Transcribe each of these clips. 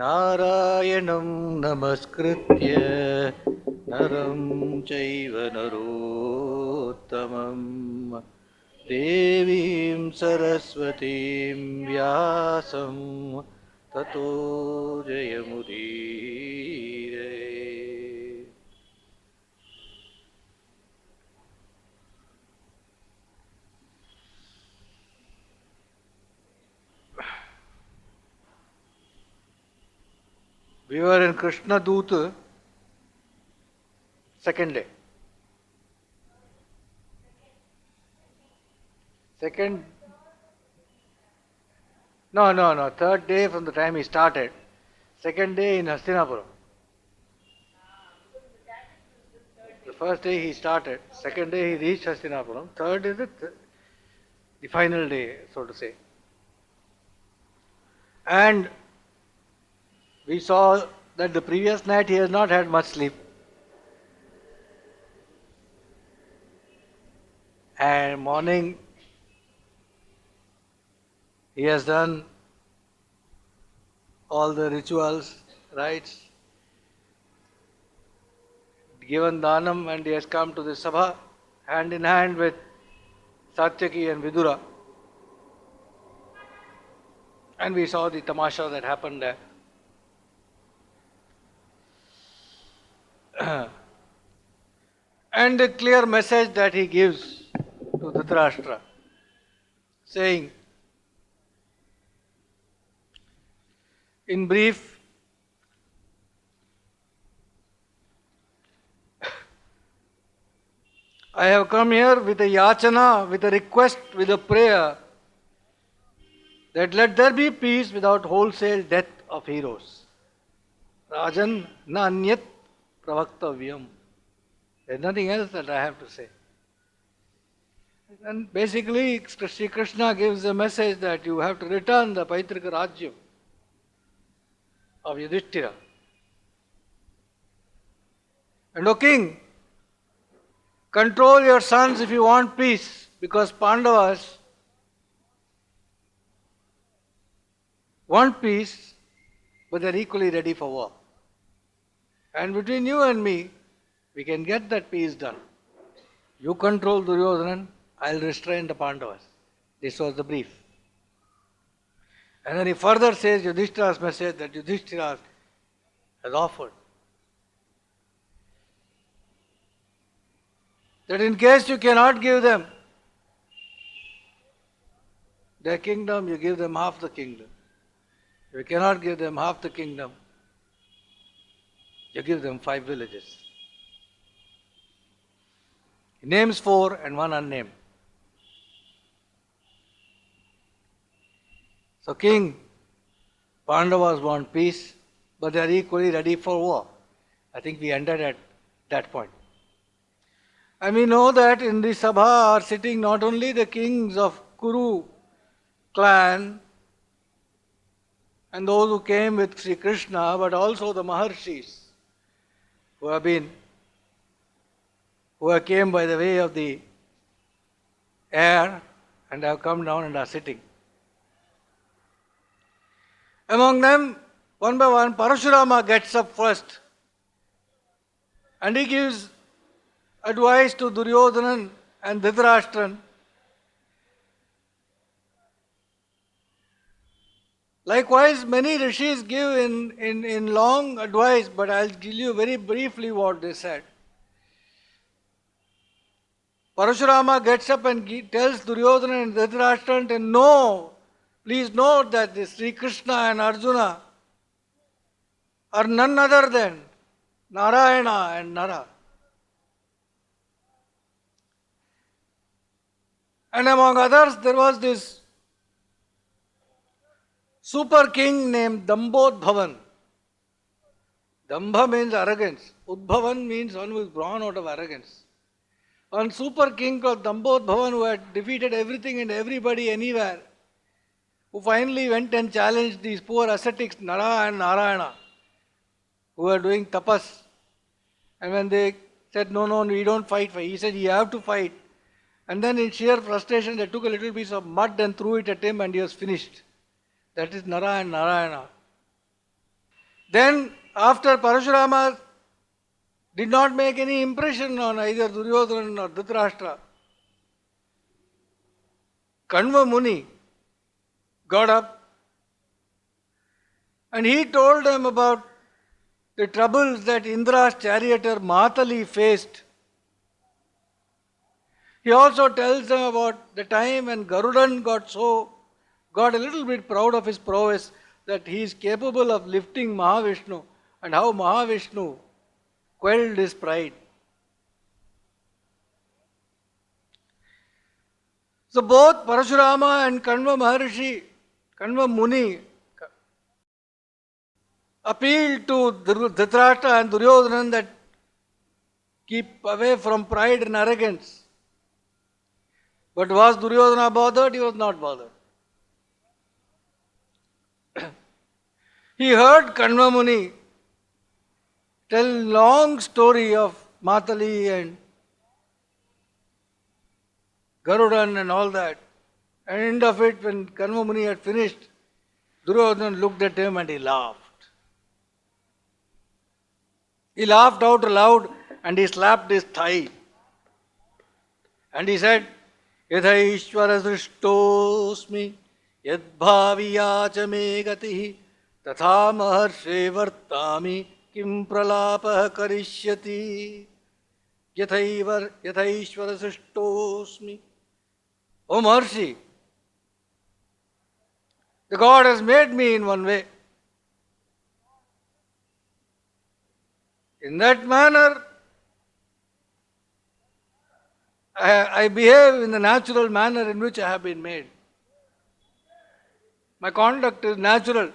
नारायणं नमस्कृत्य नरं चैव नरोत्तमं देवीं सरस्वतीं व्यासं ततो जयमुदीरये. We were in Krishna Dut, second day. Second, no, third day from the time he started. Second day in Hastinapura. The first day he started, second day he reached Hastinapuram, third is the final day, so to say. And we saw that the previous night he has not had much sleep. And morning he has done all the rituals, rites, given Dhanam, and he has come to the Sabha hand in hand with Satyaki and Vidura. And we saw the tamasha that happened there. And the clear message that he gives to Dhritarashtra, saying, in brief, I have come here with a yachana, with a request, with a prayer that let there be peace without wholesale death of heroes. Rajan na anyat pravaktavyam. There's nothing else that I have to say. And basically, Sri Krishna gives a message that you have to return the Paitrika Rajya of Yudhishthira. And O king, control your sons if you want peace, because Pandavas want peace, but they're equally ready for war. And between you and me, we can get that peace done. You control Duryodhanan, I'll restrain the Pandavas. This was the brief. And then he further says Yudhishthira's message that Yudhishthira has offered. That in case you cannot give them their kingdom, you give them half the kingdom. If you cannot give them half the kingdom, you give them 5 villages. He names 4 and 1 unnamed. So king, Pandavas want peace, but they are equally ready for war. I think we ended at that point. And we know that in the Sabha are sitting not only the kings of Kuru clan and those who came with Sri Krishna, but also the Maharshis who came by the way of the air and have come down and are sitting. Among them, one by one, Parashurama gets up first and he gives advice to Duryodhanan and Dhritarashtra. Likewise, many rishis give in long advice, but I'll tell you very briefly what they said. Parashurama gets up and tells Duryodhana and Dhritarashtra, and no, please note that this Sri Krishna and Arjuna are none other than Narayana and Nara. And among others, there was this super king named Dambodbhavan. Dambha means arrogance. Udbhavan means one who is born out of arrogance. One super king called Dambodbhavan who had defeated everything and everybody anywhere, who finally went and challenged these poor ascetics, Nara and Narayana, who were doing tapas. And when they said, no, we don't fight, he said, you have to fight. And then in sheer frustration, they took a little piece of mud and threw it at him and he was finished. That is Nara and Narayana. Then, after Parashurama did not make any impression on either Duryodhana or Dhritarashtra, Kanva Muni got up and he told them about the troubles that Indra's charioteer Matali faced. He also tells them about the time when Garudan got a little bit proud of his prowess, that he is capable of lifting Mahavishnu, and how Mahavishnu quelled his pride. So both Parashurama and Kanva Maharshi, Kanva Muni, appealed to Dhritarashtra and Duryodhana that keep away from pride and arrogance. But was Duryodhana bothered? He was not bothered. He heard Kanva Muni tell a long story of Matali and Garudan and all that. And end of it, when Kanva Muni had finished, Duryodhana looked at him and he laughed. He laughed out loud and he slapped his thigh. And he said, Yadha Ishvara Srishtosmi Yadbhaviya cha me gatihi Tatha Maharshe Vartami Kim Pralapah Karishyati Yatha Ishvara Srishtosmi. O Maharshi, the God has made me in one way. In that manner, I behave in the natural manner in which I have been made. My conduct is natural.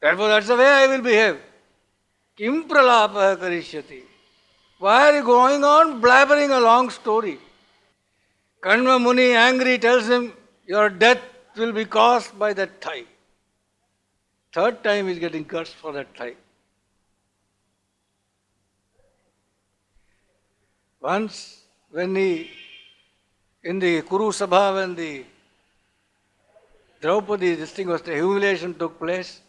Therefore, that's the way I will behave. Kim pralapa karishyati. Why are you going on blabbering a long story? Kanva Muni, angry, tells him, your death will be caused by that thigh. Third time he is getting cursed for that thigh. Once, when in the Kuru Sabha, when the Draupadi, this thing was, the humiliation took place.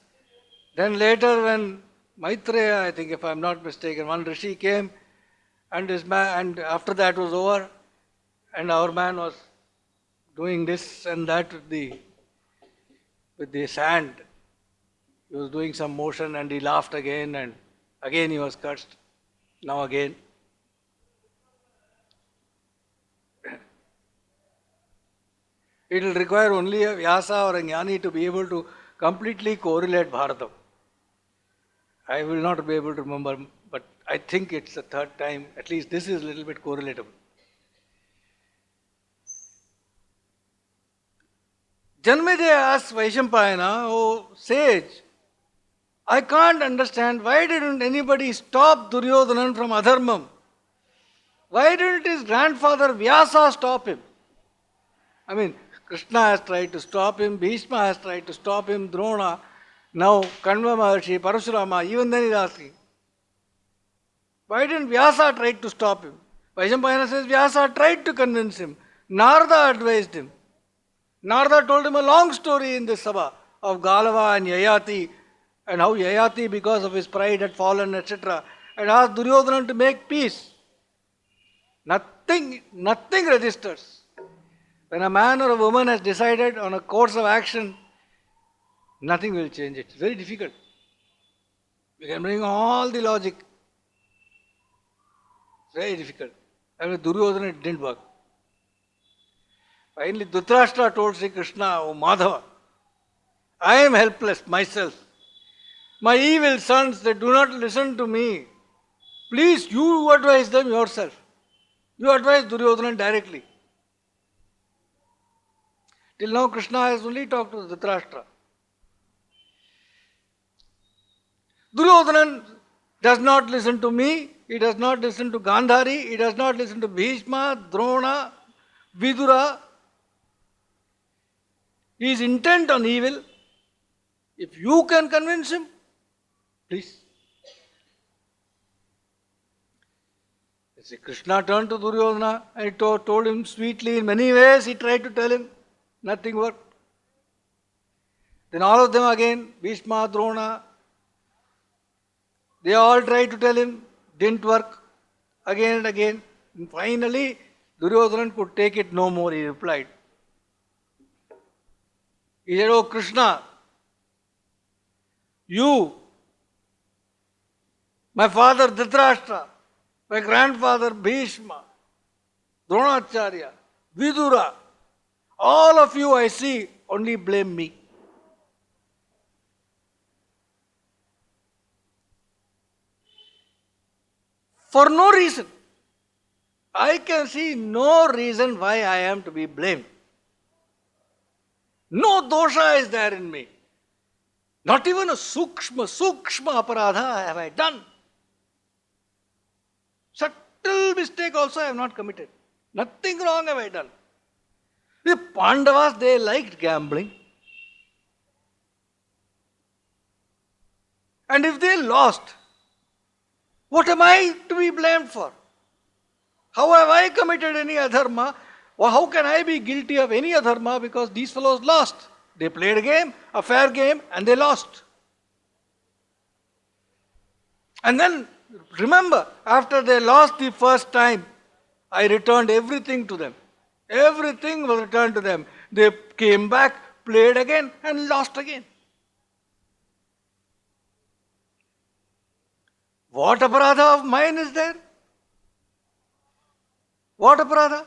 Then later, when Maitreya, I think if I am not mistaken, one Rishi came and and after that was over, and our man was doing this and that with the sand. He was doing some motion and he laughed again, and again he was cursed. Now again. It will require only a Vyasa or a Jnani to be able to completely correlate Bharatam. I will not be able to remember, but I think it's the third time. At least this is a little bit correlatable. Janmeja asked Vaishampayana, oh sage, I can't understand why didn't anybody stop Duryodhana from adharmam? Why didn't his grandfather Vyasa stop him? I mean, Krishna has tried to stop him, Bhishma has tried to stop him, Drona, now Kanva Maharshi, Parashurama, even then he is asking. Why didn't Vyasa try to stop him? Vaishampayana says Vyasa tried to convince him. Narada advised him. Narada told him a long story in this Sabha of Galava and Yayati, and how Yayati, because of his pride, had fallen, etc., and asked Duryodhana to make peace. Nothing registers. When a man or a woman has decided on a course of action, nothing will change it. It's very difficult. You can bring all the logic. It's very difficult. And with Duryodhana it didn't work. Finally, Dhritarashtra told Sri Krishna, O Madhava, I am helpless myself. My evil sons, they do not listen to me. Please, you advise them yourself. You advise Duryodhana directly. Till now, Krishna has only talked to Dhritarashtra. Duryodhana does not listen to me, he does not listen to Gandhari, he does not listen to Bhishma, Drona, Vidura. He is intent on evil. If you can convince him, please. See, Krishna turned to Duryodhana and he told him sweetly in many ways. He tried to tell him, nothing worked. Then all of them again, Bhishma, Drona, They all tried to tell him, didn't work, again and again. And finally, Duryodhana could take it no more. He replied. He said, "Oh Krishna, you, my father Dhritarashtra, my grandfather Bhishma, Dronacharya, Vidura, all of you I see only blame me. For no reason. I can see no reason why I am to be blamed. No dosha is there in me. Not even a sukshma aparadha have I done. Subtle mistake also I have not committed. Nothing wrong have I done. The Pandavas, they liked gambling. And if they lost, what am I to be blamed for? How have I committed any adharma? Or how can I be guilty of any adharma because these fellows lost? They played a game, a fair game, and they lost. And then, remember, after they lost the first time, I returned everything to them. Everything was returned to them. They came back, played again, and lost again. What aparadha of mine is there? What aparadha?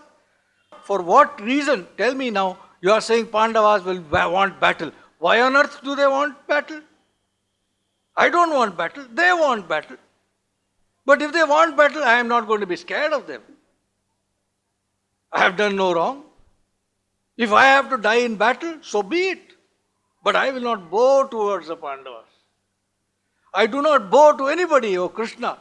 For what reason? Tell me now. You are saying Pandavas will want battle. Why on earth do they want battle? I don't want battle. They want battle. But if they want battle, I am not going to be scared of them. I have done no wrong. If I have to die in battle, so be it. But I will not bow towards the Pandavas. I do not bow to anybody, O Krishna.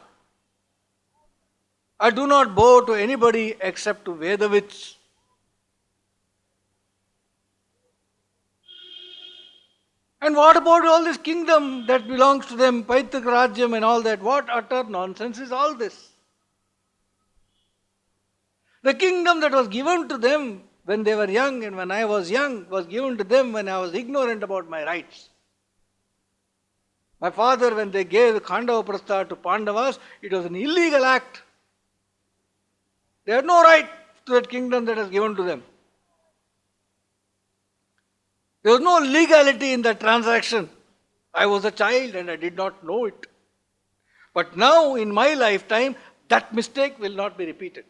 I do not bow to anybody except to Vedavits. And what about all this kingdom that belongs to them, Paitaka Rajyam and all that? What utter nonsense is all this? The kingdom that was given to them when they were young and when I was young was given to them when I was ignorant about my rights. My father, when they gave the Khandava Prastha to Pandavas, it was an illegal act. They had no right to that kingdom that was given to them. There was no legality in that transaction. I was a child and I did not know it. But now, in my lifetime, that mistake will not be repeated.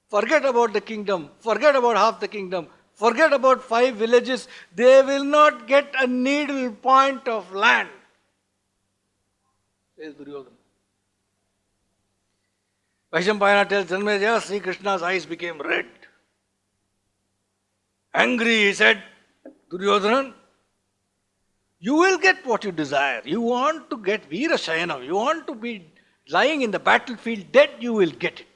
Forget about the kingdom. Forget about half the kingdom. Forget about 5 villages. They will not get a needle point of land, says Duryodhana. Vaishampayana tells Janmeja, Sri Krishna's eyes became red. Angry, he said, Duryodhana, you will get what you desire. You want to get Veera Shayanam. You want to be lying in the battlefield dead, you will get it.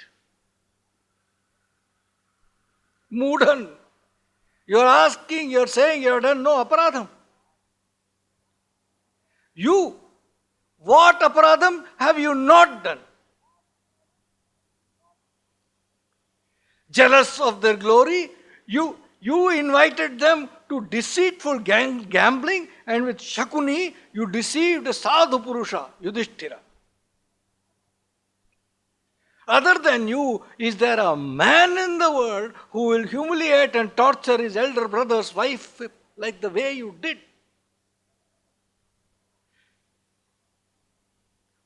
Mudhan, you are asking, you are saying you have done no aparadham. You, what aparadham have you not done? Jealous of their glory, you invited them to deceitful gambling, and with Shakuni you deceived a sadhu purusha, Yudhishthira. Other than you, is there a man in the world who will humiliate and torture his elder brother's wife like the way you did?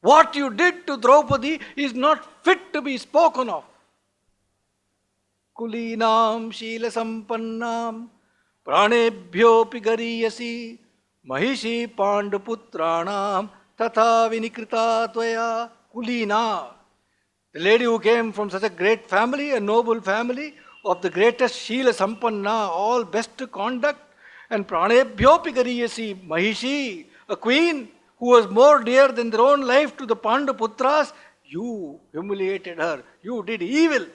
What you did to Draupadi is not fit to be spoken of. Kulinam Shila Sampannam Pranebhyopi Gariyasi Mahishi Pandaputranam Tatha Vinikrita Tvaya Kulina. The lady who came from such a great family, a noble family, of the greatest Shila Sampanna, all best conduct, and Pranebhyopi Gariyasi Mahishi, a queen who was more dear than their own life to the Pandaputras, you humiliated her, you did evil.